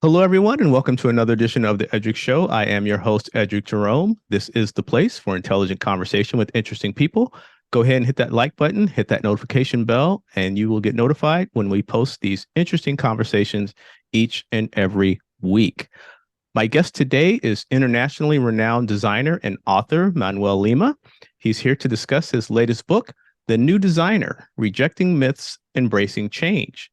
Hello, everyone, and welcome to another edition of the Edric Show. I am your host, Edric Jerome. This is the place for intelligent conversation with interesting people. Go ahead and hit that like button, hit that notification bell, and you will get notified when we post these interesting conversations each and every week. My guest today is internationally renowned designer and author Manuel Lima. He's here to discuss his latest book, The New Designer: Rejecting Myths, Embracing Change.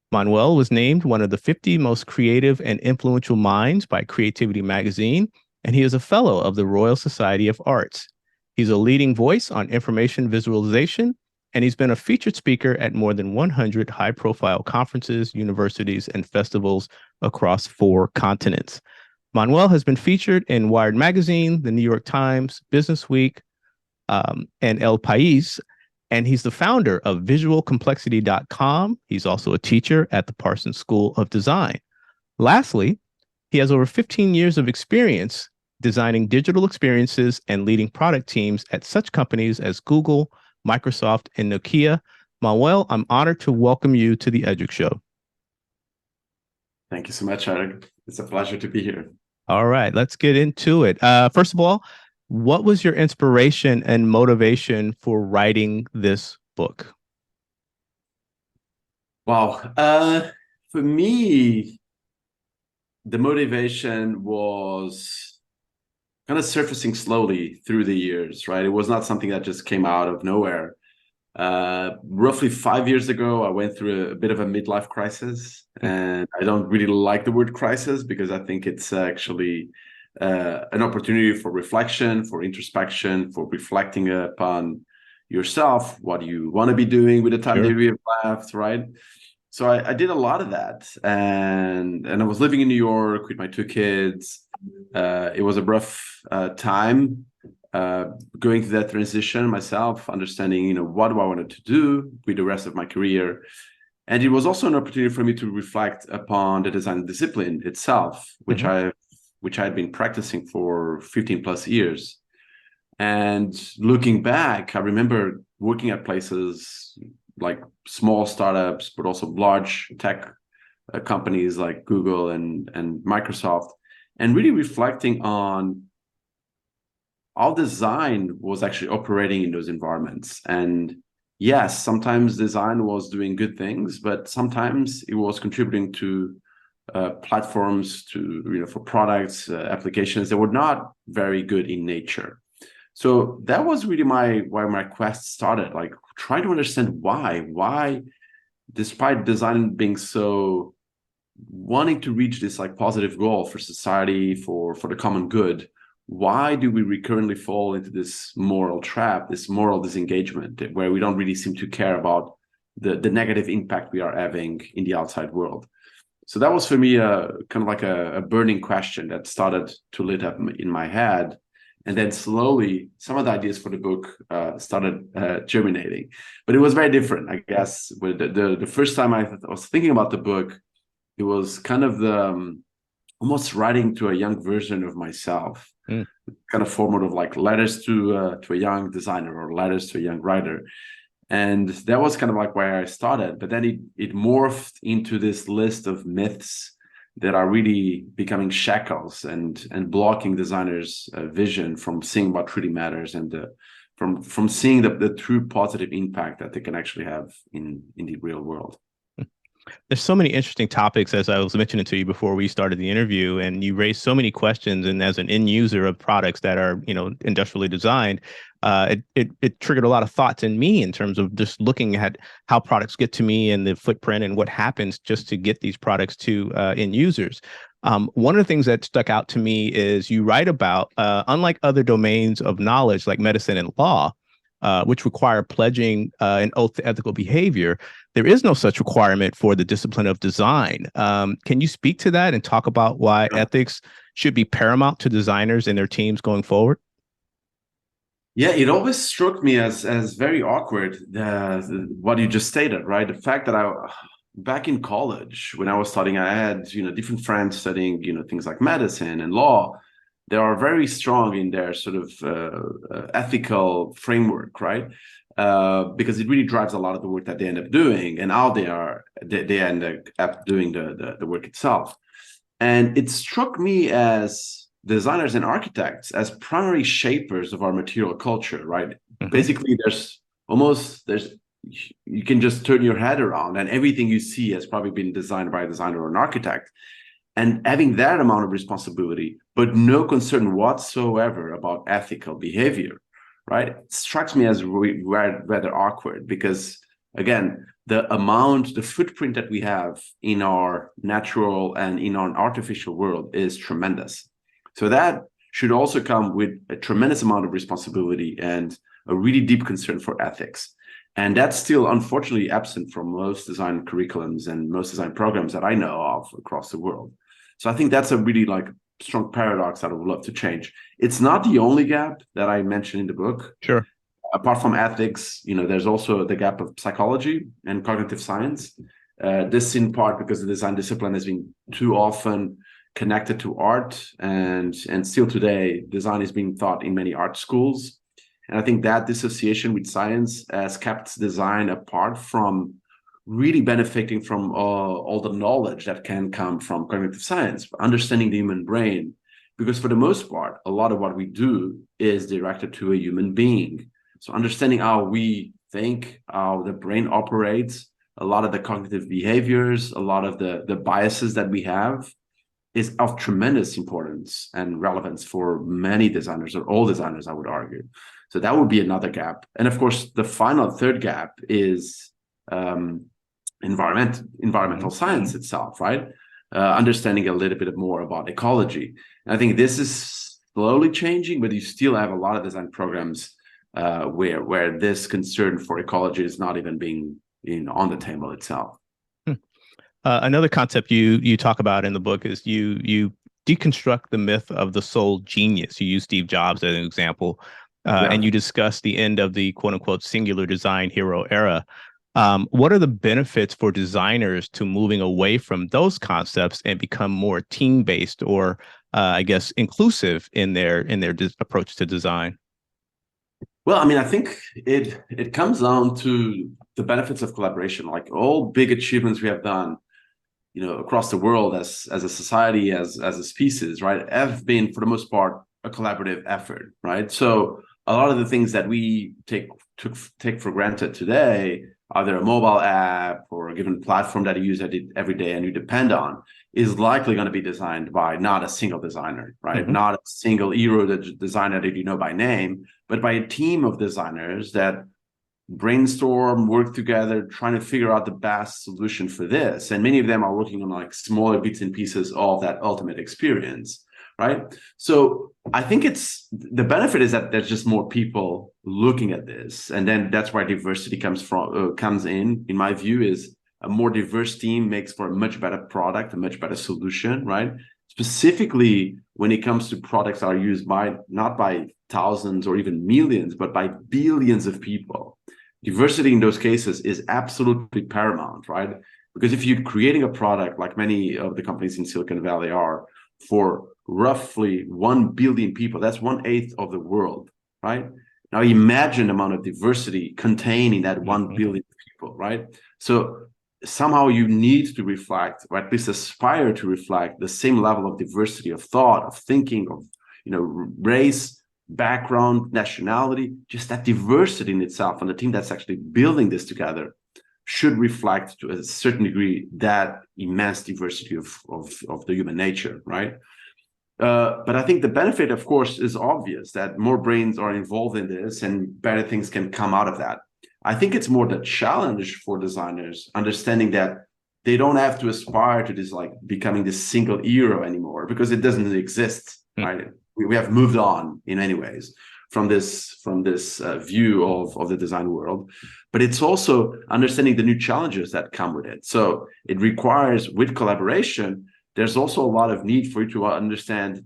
Manuel was named one of the 50 most creative and influential minds by Creativity Magazine, and he is a fellow of the Royal Society of Arts. He's a leading voice on information visualization, and he's been a featured speaker at more than 100 high-profile conferences, universities, and festivals across 4 continents. Manuel has been featured in Wired Magazine, the New York Times, BusinessWeek, and El País, and he's the founder of visualcomplexity.com. He's also a teacher at the Parsons School of Design. Lastly, he has over 15 years of experience designing digital experiences and leading product teams at such companies as Google, Microsoft, and Nokia. Manuel, I'm honored to welcome you to the Edric Show. Thank you so much, Eric. It's a pleasure to be here. All right, let's get into it. First of all, what was your inspiration and motivation for writing this book? Wow. For me, the motivation was kind of surfacing slowly through the years, right? It was not something that just came out of nowhere. Roughly 5 years ago, I went through a bit of a midlife crisis, and I don't really like the word crisis because I think it's actually an opportunity for reflection, for introspection, for reflecting upon yourself, what you want to be doing with the time that you have left, right? So I did a lot of that, and I was living in New York with my 2 kids. It was a rough time going through that transition myself, understanding, what do I wanted to do with the rest of my career. And it was also an opportunity for me to reflect upon the design discipline itself, which I had been practicing for 15 plus years. And looking back, I remember working at places like small startups, but also large tech companies like Google and Microsoft, and really reflecting on how design was actually operating in those environments. And yes, sometimes design was doing good things, but sometimes it was contributing to platforms, for products, applications that were not very good in nature. So that was really why my quest started, like trying to understand why, despite design being so wanting to reach this like positive goal for society, for the common good, why do we recurrently fall into this moral trap, this moral disengagement, where we don't really seem to care about the negative impact we are having in the outside world? So that was for me kind of like a burning question that started to lit up in my head. And then slowly, some of the ideas for the book started germinating. But it was very different, I guess. With the first time I was thinking about the book, it was kind of almost writing to a young version of myself, kind of format of like letters to a young designer or letters to a young writer. And that was kind of like where I started. But then it morphed into this list of myths that are really becoming shackles and blocking designers' vision from seeing what really matters and from seeing the true positive impact that they can actually have in the real world. There's so many interesting topics, as I was mentioning to you before we started the interview, and you raised so many questions. And as an end user of products that are, industrially designed, it triggered a lot of thoughts in me in terms of just looking at how products get to me and the footprint and what happens just to get these products to end users. One of the things that stuck out to me is you write about, unlike other domains of knowledge like medicine and law, which require pledging an oath to ethical behavior, there is no such requirement for the discipline of design. Can you speak to that and talk about why ethics should be paramount to designers and their teams going forward? Yeah, it always struck me as very awkward, what you just stated, right? The fact that back in college, when I was studying, I had, different friends studying, things like medicine and law. They are very strong in their sort of ethical framework, right? Because it really drives a lot of the work that they end up doing and how they end up doing the work itself. And it struck me as designers and architects as primary shapers of our material culture, right? Mm-hmm. Basically, there's you can just turn your head around and everything you see has probably been designed by a designer or an architect. And having that amount of responsibility, but no concern whatsoever about ethical behavior, right? It strikes me as rather awkward because, again, the footprint that we have in our natural and in our artificial world is tremendous. So that should also come with a tremendous amount of responsibility and a really deep concern for ethics. And that's still unfortunately absent from most design curriculums and most design programs that I know of across the world. So I think that's a really strong paradox that I would love to change. It's not the only gap that I mentioned in the book. Sure. Apart from ethics, there's also the gap of psychology and cognitive science. This in part because the design discipline has been too often connected to art, and still today, design is being taught in many art schools. And I think that dissociation with science has kept design apart from really benefiting from all the knowledge that can come from cognitive science, understanding the human brain. Because for the most part, a lot of what we do is directed to a human being. So understanding how we think, how the brain operates, a lot of the cognitive behaviors, a lot of the biases that we have is of tremendous importance and relevance for many designers, or all designers, I would argue. So that would be another gap. And of course, the final third gap is environmental science itself, right? Understanding a little bit more about ecology. And I think this is slowly changing, but you still have a lot of design programs where this concern for ecology is not even being on the table itself. Another concept you talk about in the book is you deconstruct the myth of the sole genius. You use Steve Jobs as an example, and you discuss the end of the quote unquote singular design hero era. What are the benefits for designers to moving away from those concepts and become more team-based or, I guess, inclusive in their approach to design? Well, I mean, I think it comes down to the benefits of collaboration. Like all big achievements we have done, across the world as a society, as a species, right, have been for the most part a collaborative effort, right? So a lot of the things that we take for granted today, either a mobile app or a given platform that you use every day and you depend on, is likely going to be designed by not a single designer, right? Mm-hmm. Not a single hero designer that you know by name, but by a team of designers that brainstorm, work together, trying to figure out the best solution for this. And many of them are working on smaller bits and pieces of that ultimate experience, right? So I think the benefit is that there's just more people looking at this. And then that's where diversity comes in my view, is a more diverse team makes for a much better product, a much better solution, right? Specifically when it comes to products that are used not by thousands or even millions, but by billions of people. Diversity in those cases is absolutely paramount, right? Because if you're creating a product like many of the companies in Silicon Valley are for roughly 1 billion people, that's 1/8 of the world, right? Now imagine the amount of diversity contained in that 1 billion people, right? So somehow you need to reflect, or at least aspire to reflect, the same level of diversity of thought, of thinking, of race, background, nationality. Just that diversity in itself, and the team that's actually building this together should reflect to a certain degree that immense diversity of the human nature, right? But I think the benefit, of course, is obvious, that more brains are involved in this and better things can come out of that. I think it's more the challenge for designers, understanding that they don't have to aspire to this becoming this single hero anymore, because it doesn't exist, right? We have moved on in many ways from this view of the design world, but it's also understanding the new challenges that come with it. So it requires, with collaboration, there's also a lot of need for you to understand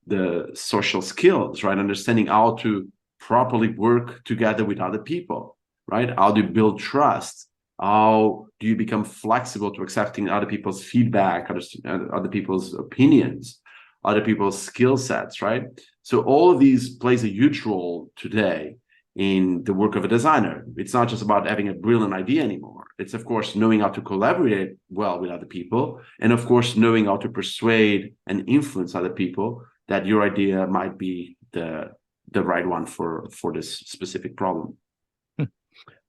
the social skills, right? Understanding how to properly work together with other people, right? How do you build trust? How do you become flexible to accepting other people's feedback, other people's opinions, other people's skill sets, right? So all of these plays a huge role today in the work of a designer. It's not just about having a brilliant idea anymore. It's, of course, knowing how to collaborate well with other people, and of course, knowing how to persuade and influence other people that your idea might be the right one for this specific problem.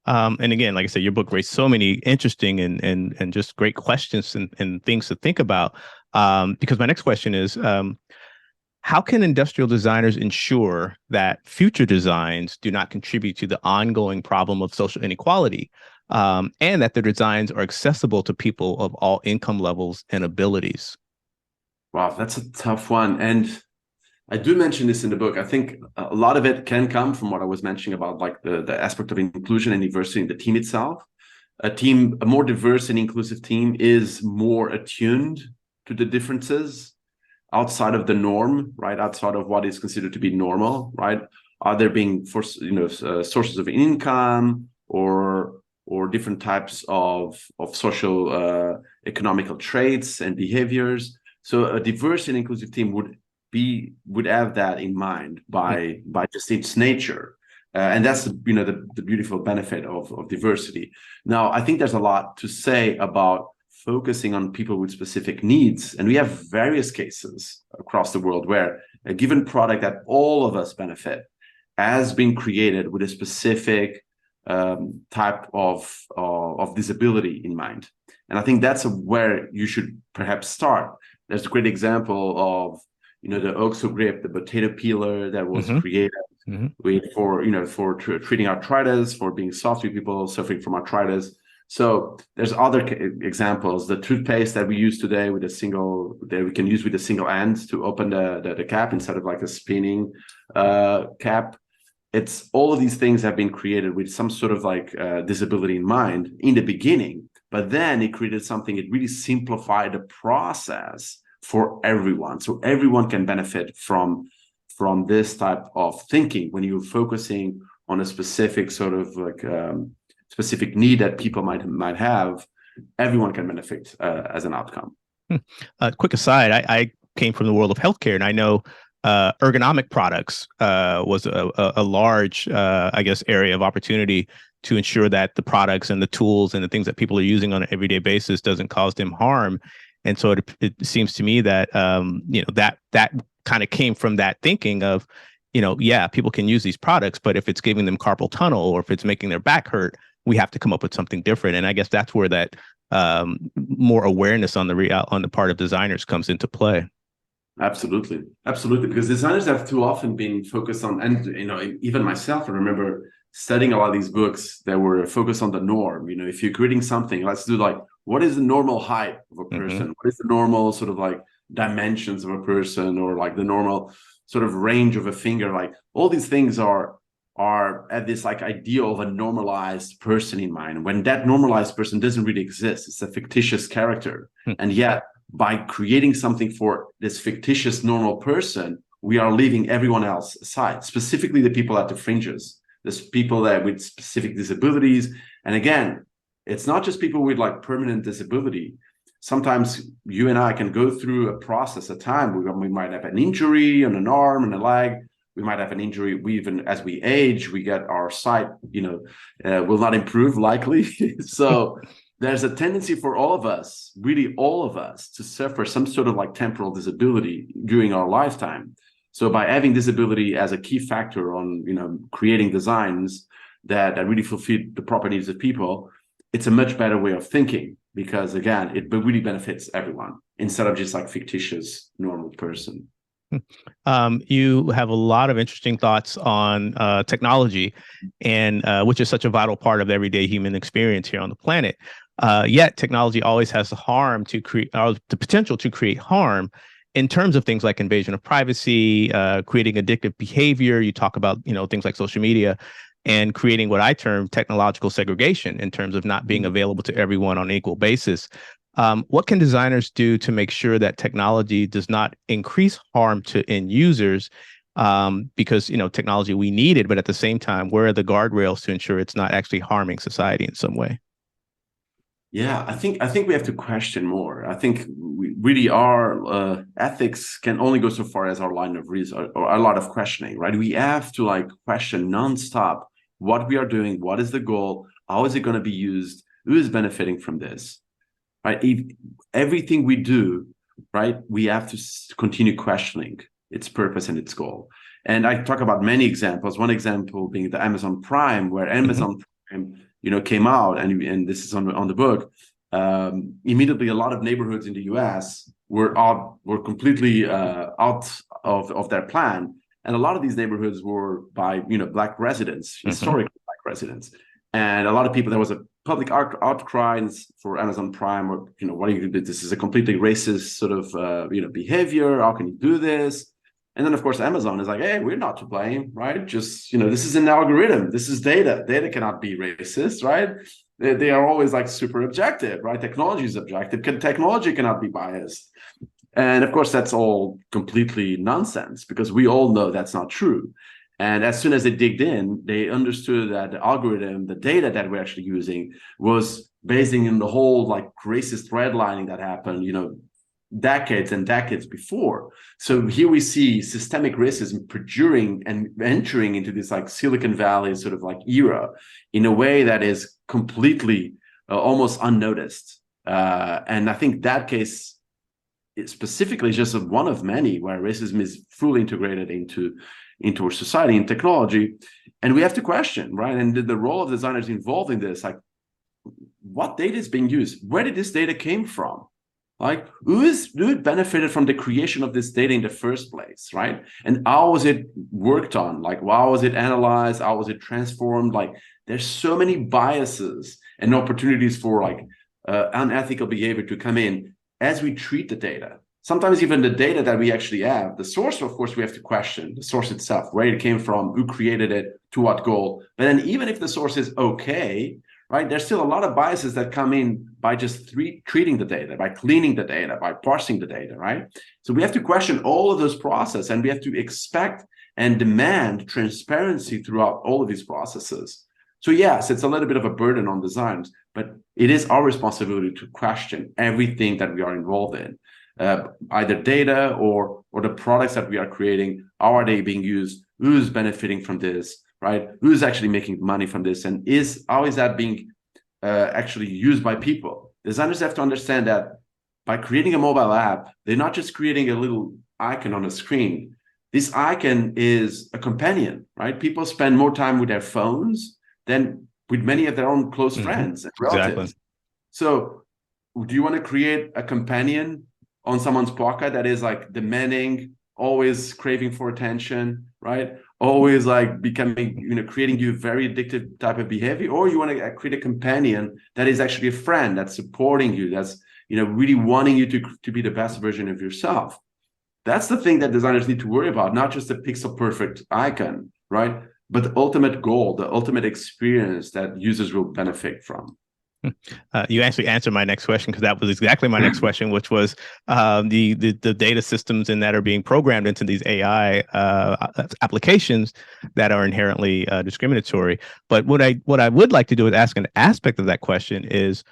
And again, like I said, your book raised so many interesting and just great questions and things to think about. Because my next question is, how can industrial designers ensure that future designs do not contribute to the ongoing problem of social inequality, and that their designs are accessible to people of all income levels and abilities? Wow, that's a tough one. And I do mention this in the book. I think a lot of it can come from what I was mentioning about like the aspect of inclusion and diversity in the team itself. A more diverse and inclusive team is more attuned to the differences outside of the norm, right? Outside of what is considered to be normal, right? Are there being sources of income or different types of social economical traits and behaviors? So a diverse and inclusive team would have that in mind by just its nature. And that's the beautiful benefit of diversity. Now, I think there's a lot to say about focusing on people with specific needs. And we have various cases across the world where a given product that all of us benefit has been created with a specific type of disability in mind. And I think that's where you should perhaps start. There's a great example of the OXO grip, the potato peeler that was created for treating arthritis, for being soft with people suffering from arthritis. So there's other examples. The toothpaste that we use today that we can use with a single end to open the cap instead of like a spinning cap. It's all of these things have been created with some sort of like disability in mind in the beginning, but then it created something. It really simplified the process for everyone, so everyone can benefit from this type of thinking. When you're focusing on a specific sort of like specific need that people might have, everyone can benefit as an outcome. Quick aside, I came from the world of healthcare, and I know ergonomic products was a large, I guess, area of opportunity to ensure that the products and the tools and the things that people are using on an everyday basis doesn't cause them harm. And so it seems to me that that kind of came from that thinking of, yeah, people can use these products, but if it's giving them carpal tunnel or if it's making their back hurt, we have to come up with something different. And I guess that's where that more awareness on the part of designers comes into play. Absolutely, because designers have too often been focused on, and even myself, I remember studying a lot of these books that were focused on the norm. If you're creating something, let's do like, what is the normal height of a person? What is the normal sort of like dimensions of a person, or like the normal sort of range of a finger? Like all these things are at this like ideal of a normalized person in mind, when that normalized person doesn't really exist. It's a fictitious character. And yet by creating something for this fictitious normal person, we are leaving everyone else aside, specifically the people at the fringes. There's people that with specific disabilities. And again, it's not just people with like permanent disability. Sometimes you and I can go through a process at time. We might have an injury on an arm and a leg. We might have an injury. Even as we age, we get our sight, will not improve likely. So there's a tendency for all of us, really all of us, to suffer some sort of like temporal disability during our lifetime. So by having disability as a key factor on, creating designs that really fulfill the proper needs of people, it's a much better way of thinking, because again, it really benefits everyone instead of just like fictitious normal person. You have a lot of interesting thoughts on technology, and which is such a vital part of the everyday human experience here on the planet. Yet technology always has the potential to create harm in terms of things like invasion of privacy, creating addictive behavior. You talk about, things like social media, and creating what I term technological segregation in terms of not being available to everyone on an equal basis. What can designers do to make sure that technology does not increase harm to end users? Because, technology, we need it, but at the same time, where are the guardrails to ensure it's not actually harming society in some way? Yeah, I think we have to question more. I think we really our ethics can only go so far as our line of reason, or a lot of questioning, right? We have to like question nonstop what we are doing, what is the goal, how is it going to be used, who is benefiting from this, right? If everything we do, right, we have to continue questioning its purpose and its goal. And I talk about many examples. One example being the Amazon Prime, where Amazon Prime, came out, and this is on the book. Immediately, a lot of neighborhoods in the U.S. were completely out of their plan, and a lot of these neighborhoods were by Black residents, historically Black residents, and a lot of people. There was a public outcry for Amazon Prime, or what are you do? This is a completely racist sort of behavior. How can you do this? And then, of course, Amazon is like, hey, we're not to blame, right? Just, this is an algorithm. This is data. Data cannot be racist, right? They are always like super objective, right? Technology is objective. Technology cannot be biased. And of course, that's all completely nonsense, because we all know that's not true. And as soon as they digged in, they understood that the algorithm, the data that we're actually using, was basing in the whole like racist redlining that happened, decades and decades before. So here we see systemic racism perjuring and entering into this like Silicon Valley sort of like era in a way that is completely almost unnoticed. And I think that case specifically is just one of many where racism is fully integrated into our society and technology. And we have to question, right? And the role of designers involved in this, like, what data is being used? Where did this data came from? Like, who benefited from the creation of this data in the first place, right? And how was it worked on? Like, how was it analyzed? How was it transformed? Like, there's so many biases and opportunities for like unethical behavior to come in as we treat the data. Sometimes even the data that we actually have, the source, of course, we have to question the source itself, where it came from, who created it, to what goal. But then even if the source is okay, right, there's still a lot of biases that come in by just treating the data, by cleaning the data, by parsing the data, right? So we have to question all of those processes, and we have to expect and demand transparency throughout all of these processes. So yes, it's a little bit of a burden on designers, but it is our responsibility to question everything that we are involved in, either data or the products that we are creating. How are they being used? Who's benefiting from this? Right? Who's actually making money from this? And how is that being actually used by people? Designers have to understand that by creating a mobile app, they're not just creating a little icon on a screen. This icon is a companion, right? People spend more time with their phones than with many of their own close friends and relatives. Exactly. So do you want to create a companion on someone's pocket that is like demanding, always craving for attention, right? Always like becoming, creating you very addictive type of behavior? Or you want to create a companion that is actually a friend, that's supporting you, that's, really wanting you to be the best version of yourself. That's the thing that designers need to worry about, not just a pixel perfect icon, right? But the ultimate goal, the ultimate experience that users will benefit from. You actually answered my next question, because that was exactly my next question, which was the data systems and that are being programmed into these AI applications that are inherently discriminatory. But what I would like to do is ask an aspect of that question is,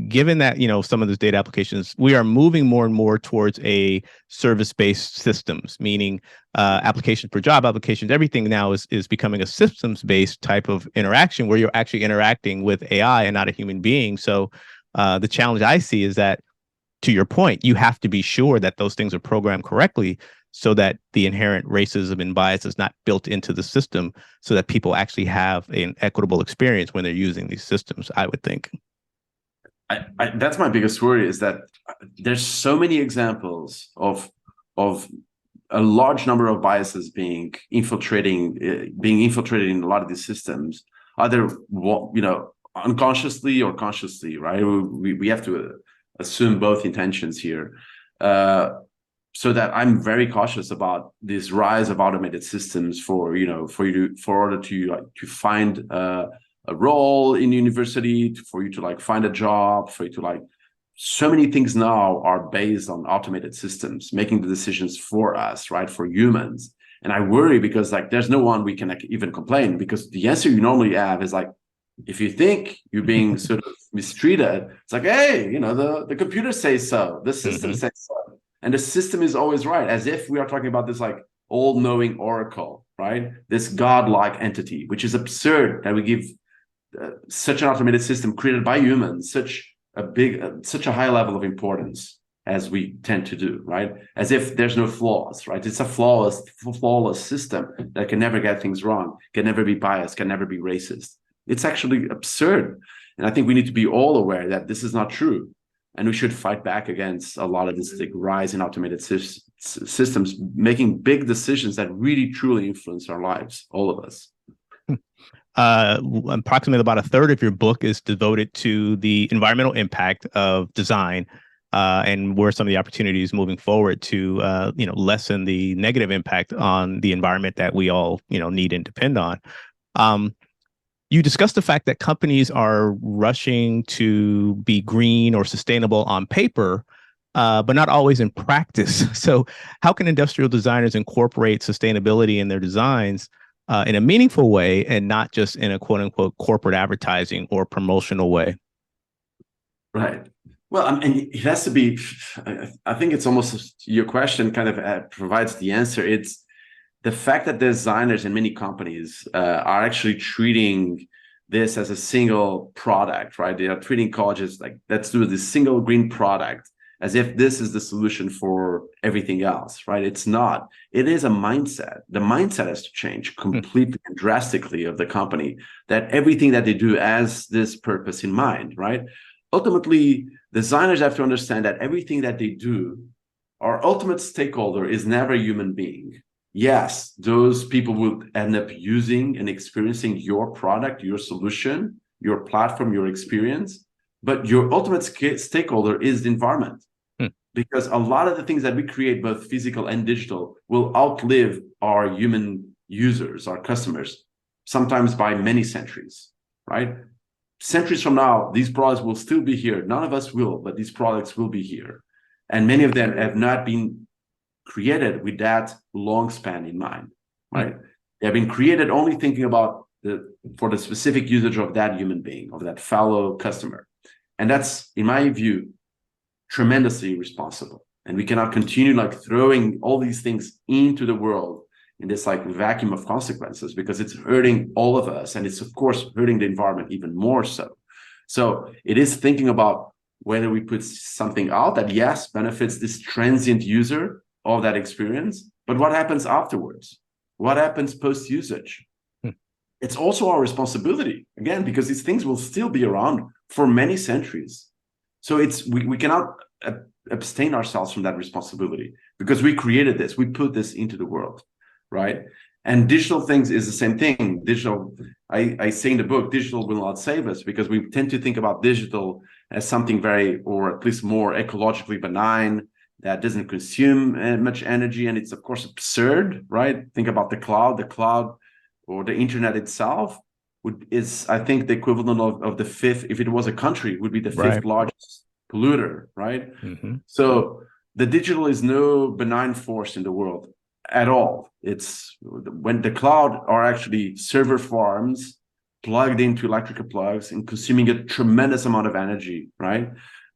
given that some of those data applications, we are moving more and more towards a service-based systems, meaning applications per job applications. Everything now is becoming a systems-based type of interaction, where you're actually interacting with AI and not a human being. So the challenge I see is that, to your point, you have to be sure that those things are programmed correctly, so that the inherent racism and bias is not built into the system, so that people actually have an equitable experience when they're using these systems, I would think. That's my biggest worry, is that there's so many examples of a large number of biases being infiltrated in a lot of these systems, either unconsciously or consciously, right? We have to assume both intentions here, so that I'm very cautious about this rise of automated systems for order to find a role in university, for you to like find a job, for you to like, so many things now are based on automated systems making the decisions for us, right? For humans. And I worry, because like there's no one we can even complain, because the answer you normally have is like, if you think you're being sort of mistreated, it's like, hey, the computer says so, the system says so. And the system is always right, as if we are talking about this like all-knowing oracle, right? This godlike entity, which is absurd that we give such an automated system created by humans such a high level of importance as we tend to do, right? As if there's no flaws, right? It's a flawless system that can never get things wrong, can never be biased, can never be racist. It's actually absurd. And I think we need to be all aware that this is not true. And we should fight back against a lot of this rise in automated systems, making big decisions that really, truly influence our lives, all of us. Approximately about a third of your book is devoted to the environmental impact of design, and where some of the opportunities moving forward to lessen the negative impact on the environment that we all need and depend on. You discussed the fact that companies are rushing to be green or sustainable on paper, but not always in practice. So how can industrial designers incorporate sustainability in their designs in a meaningful way and not just in a quote unquote corporate advertising or promotional way? Right. Well, and it has to be, I think it's almost your question kind of provides the answer. It's the fact that designers in many companies are actually treating this as a single product, right? They are treating colleges like, let's do this single green product as if this is the solution for everything else, right? It's not. It is a mindset. The mindset has to change completely and drastically of the company, that everything that they do has this purpose in mind, right? Ultimately, designers have to understand that everything that they do, our ultimate stakeholder is never a human being. Yes, those people will end up using and experiencing your product, your solution, your platform, your experience, but your ultimate stakeholder is the environment. Because a lot of the things that we create, both physical and digital, will outlive our human users, our customers, sometimes by many centuries, right? Centuries from now, these products will still be here. None of us will, but these products will be here. And many of them have not been created with that long span in mind, right? They have been created only thinking about for the specific usage of that human being, of that fellow customer. And that's, in my view, tremendously irresponsible. And we cannot continue like throwing all these things into the world in this like vacuum of consequences, because it's hurting all of us. And it's of course hurting the environment even more so. So it is thinking about whether we put something out that, yes, benefits this transient user of that experience, but what happens afterwards? What happens post-usage? It's also our responsibility, again, because these things will still be around for many centuries. So we cannot abstain ourselves from that responsibility, because we created this, we put this into the world, right? And digital things is the same thing. Digital, I say in the book, digital will not save us, because we tend to think about digital as something very, or at least more ecologically benign, that doesn't consume much energy. And it's of course absurd, right? Think about the cloud or the internet itself is, I think, the equivalent of the fifth, if it was a country, would be the fifth largest polluter, right? So the digital is no benign force in the world at all. It's when the cloud are actually server farms plugged into electrical plugs and consuming a tremendous amount of energy, right?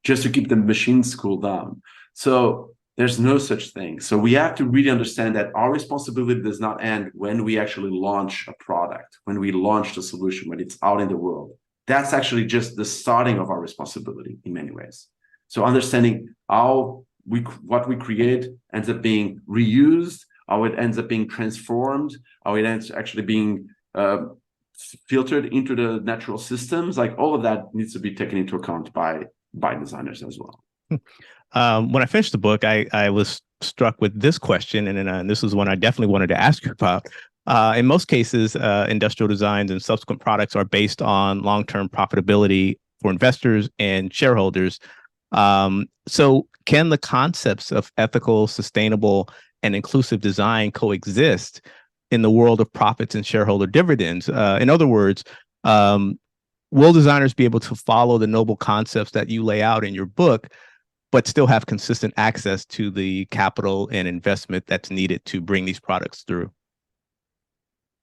Just to keep the machines cooled down. So there's no such thing. So we have to really understand that our responsibility does not end when we actually launch a product, when we launch the solution, when it's out in the world. That's actually just the starting of our responsibility in many ways. So understanding how what we create ends up being reused, how it ends up being transformed, how it ends actually being filtered into the natural systems, like all of that needs to be taken into account by designers as well. When I finished the book, I was struck with this question, and this is one I definitely wanted to ask you about. In most cases, industrial designs and subsequent products are based on long-term profitability for investors and shareholders. So can the concepts of ethical, sustainable, and inclusive design coexist in the world of profits and shareholder dividends? In other words, will designers be able to follow the noble concepts that you lay out in your book, but still have consistent access to the capital and investment that's needed to bring these products through?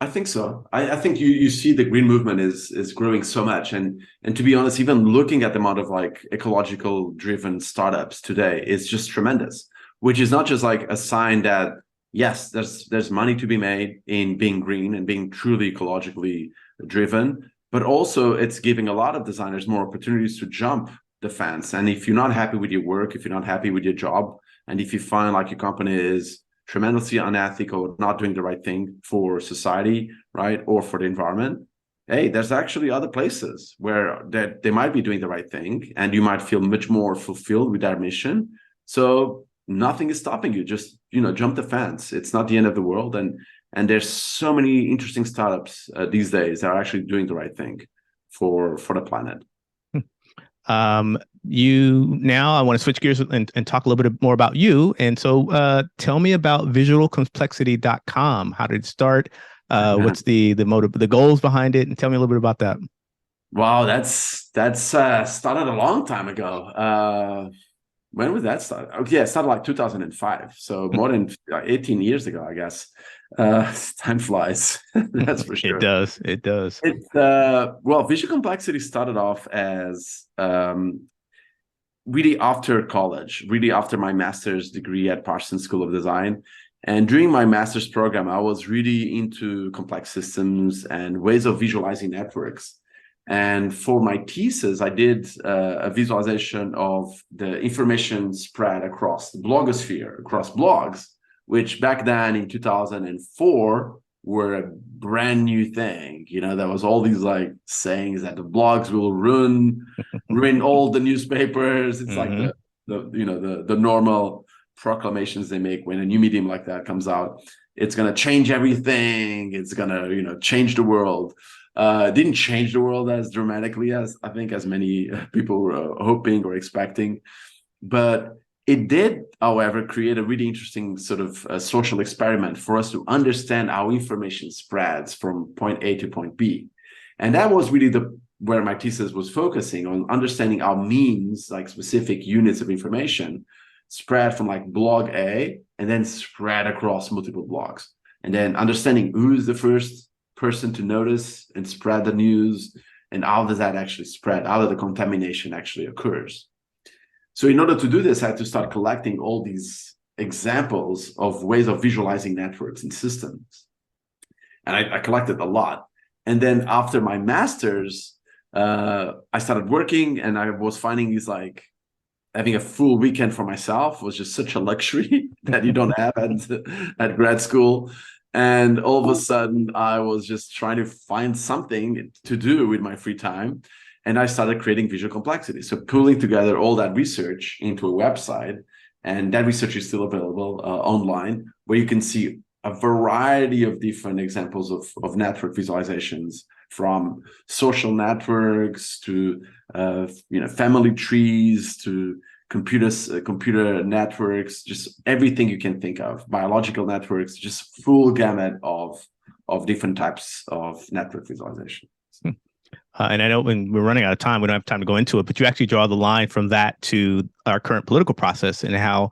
I think so. I think you see the green movement is growing so much, and to be honest, even looking at the amount of like ecological driven startups today is just tremendous. Which is not just like a sign that yes, there's money to be made in being green and being truly ecologically driven, but also it's giving a lot of designers more opportunities to jump the fence. And if you're not happy with your work, if you're not happy with your job, and if you find like your company is tremendously unethical, not doing the right thing for society, right, or for the environment, hey, there's actually other places where that they might be doing the right thing, and you might feel much more fulfilled with their mission. So nothing is stopping you. Just jump the fence. It's not the end of the world, and there's so many interesting startups these days that are actually doing the right thing for the planet. I want to switch gears and talk a little bit more about you. And so tell me about visualcomplexity.com. How did it start? What's the motive, the goals behind it? And tell me a little bit about that. Wow, that's started a long time ago. When was that start? Oh, yeah, it started like 2005. So more than 18 years ago, I guess. Time flies. That's for It sure. does. It does. Well, visual complexity started off as really after college, really after my master's degree at Parsons School of Design. And during my master's program, I was really into complex systems and ways of visualizing networks. And for my thesis, I did a visualization of the information spread across the blogosphere, across blogs, which back then in 2004 were a brand new thing. There was all these like sayings that the blogs will ruin all the newspapers. It's like Mm-hmm. the normal proclamations they make when a new medium like that comes out. It's gonna change everything. It's gonna change the world. Didn't change the world as dramatically as I think as many people were hoping or expecting, but it did, however, create a really interesting sort of social experiment for us to understand how information spreads from point A to point B. And that was really where my thesis was focusing on, understanding how memes, like specific units of information, spread from like blog A and then spread across multiple blogs. And then understanding who's the first person to notice and spread the news, and how does that actually spread, how the contamination actually occurs. So in order to do this, I had to start collecting all these examples of ways of visualizing networks and systems. And I collected a lot. And then after my master's, I started working, and I was finding these like having a full weekend for myself was just such a luxury that you don't have at grad school. And all of a sudden, I was just trying to find something to do with my free time. And I started creating visual complexity. So pulling together all that research into a website. And that research is still available online, where you can see a variety of different examples of network visualizations, from social networks to family trees to computer networks, just everything you can think of, biological networks, just full gamut of different types of network visualization. And I know when we're running out of time, we don't have time to go into it, but you actually draw the line from that to our current political process and how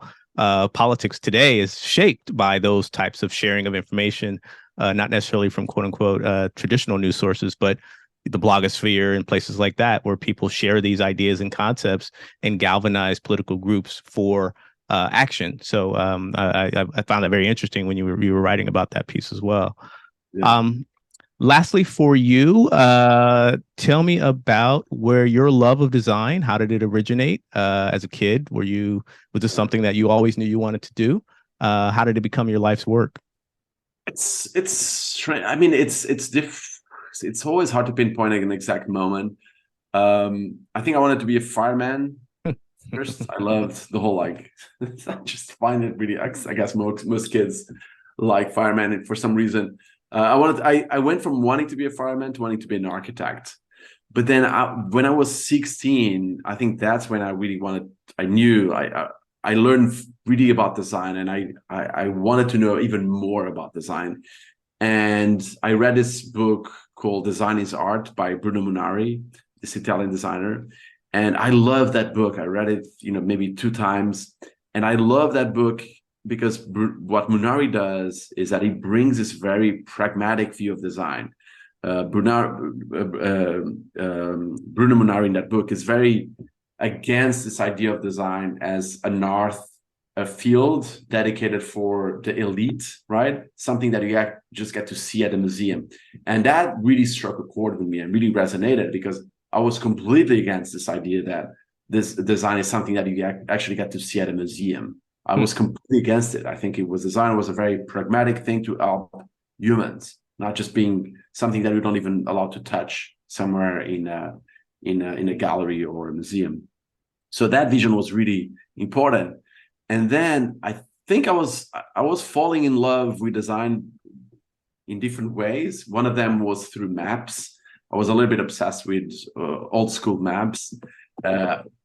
politics today is shaped by those types of sharing of information, not necessarily from quote unquote traditional news sources, but the blogosphere and places like that, where people share these ideas and concepts and galvanize political groups for action. So I found that very interesting when you were writing about that piece as well. Yeah. Lastly, for you, tell me about where your love of design, how did it originate as a kid? Was this something that you always knew you wanted to do? How did it become your life's work? I mean, it's always hard to pinpoint an exact moment. I think I wanted to be a fireman first. I loved the whole like I just find it really, I guess most kids like firemen, and for some reason I went from wanting to be a fireman to wanting to be an architect. But then when I was 16, I think that's when I really I learned really about design, and I wanted to know even more about design. And I read this book called Design is Art by Bruno Munari, this Italian designer. And I love that book. I read it, maybe 2 times. And I love that book because what Munari does is that he brings this very pragmatic view of design. Bruno Munari in that book is very against this idea of design as an art a field dedicated for the elite, right? Something that you just get to see at a museum. And that really struck a chord with me and really resonated, because I was completely against this idea that this design is something that you actually get to see at a museum. I was completely against it. I think design was a very pragmatic thing to help humans, not just being something that we don't even allow to touch somewhere in a gallery or a museum. So that vision was really important. And then I think I was falling in love with design in different ways. One of them was through maps. I was a little bit obsessed with old school maps.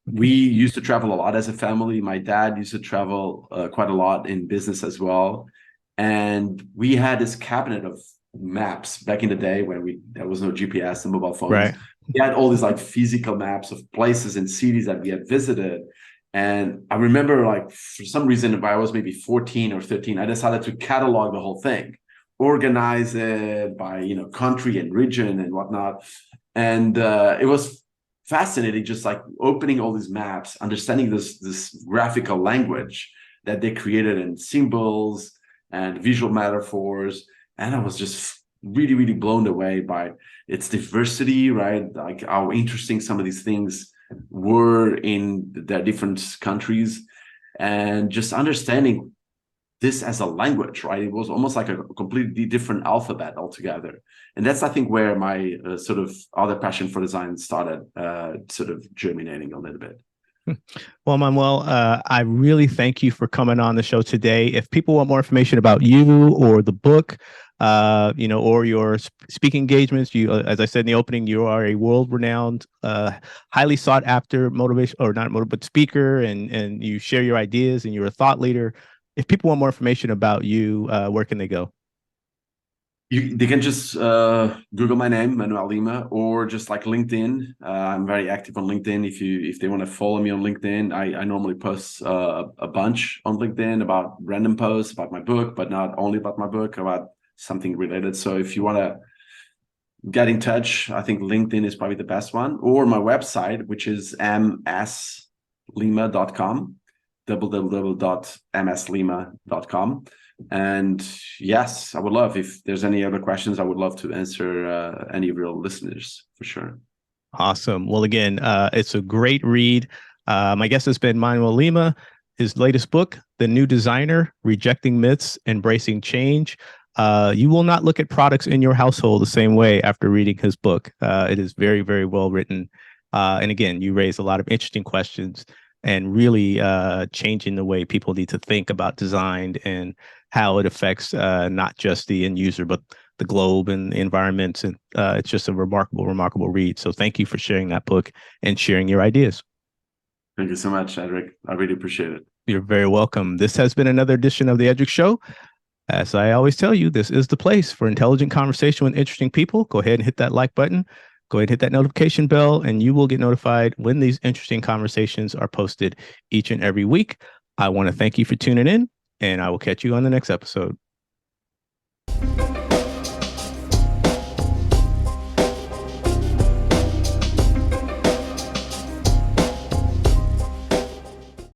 We used to travel a lot as a family. My dad used to travel quite a lot in business as well. And we had this cabinet of maps back in the day when there was no GPS and mobile phones. Right. We had all these like physical maps of places and cities that we had visited. And I remember, like, for some reason, if I was maybe 14 or 13, I decided to catalog the whole thing, organize it by, country and region and whatnot. And it was fascinating, just like opening all these maps, understanding this graphical language that they created in symbols and visual metaphors. And I was just really, really blown away by its diversity, right? Like how interesting some of these things were in their different countries, and just understanding this as a language, right? It was almost like a completely different alphabet altogether. And that's, I think, where my sort of other passion for design started sort of germinating a little bit. Well, Manuel, I really thank you for coming on the show today. If people want more information about you or the book, or your speaking engagements, as I said in the opening, you are a world-renowned, highly sought-after motivation, or not motivation, but speaker, and you share your ideas, and you're a thought leader. If people want more information about you, where can they go? They can just Google my name, Manuel Lima, or just like LinkedIn. I'm very active on LinkedIn. If they want to follow me on LinkedIn, I normally post a bunch on LinkedIn about random posts about my book, but not only about my book, about something related. So if you want to get in touch, I think LinkedIn is probably the best one, or my website, which is mslima.com, www.mslima.com. And yes, I would love, if there's any other questions, I would love to answer any of your listeners for sure. Awesome. Well, again, it's a great read. My guest has been Manuel Lima. His latest book, The New Designer, Rejecting Myths, Embracing Change. You will not look at products in your household the same way after reading his book. It is very, very well written. And again, you raise a lot of interesting questions and really changing the way people need to think about design and how it affects not just the end user, but the globe and the environment. And it's just a remarkable, remarkable read. So thank you for sharing that book and sharing your ideas. Thank you so much, Edric. I really appreciate it. You're very welcome. This has been another edition of the Edric Show. As I always tell you, this is the place for intelligent conversation with interesting people. Go ahead and hit that like button. Go ahead and hit that notification bell, and you will get notified when these interesting conversations are posted each and every week. I want to thank you for tuning in, and I will catch you on the next episode.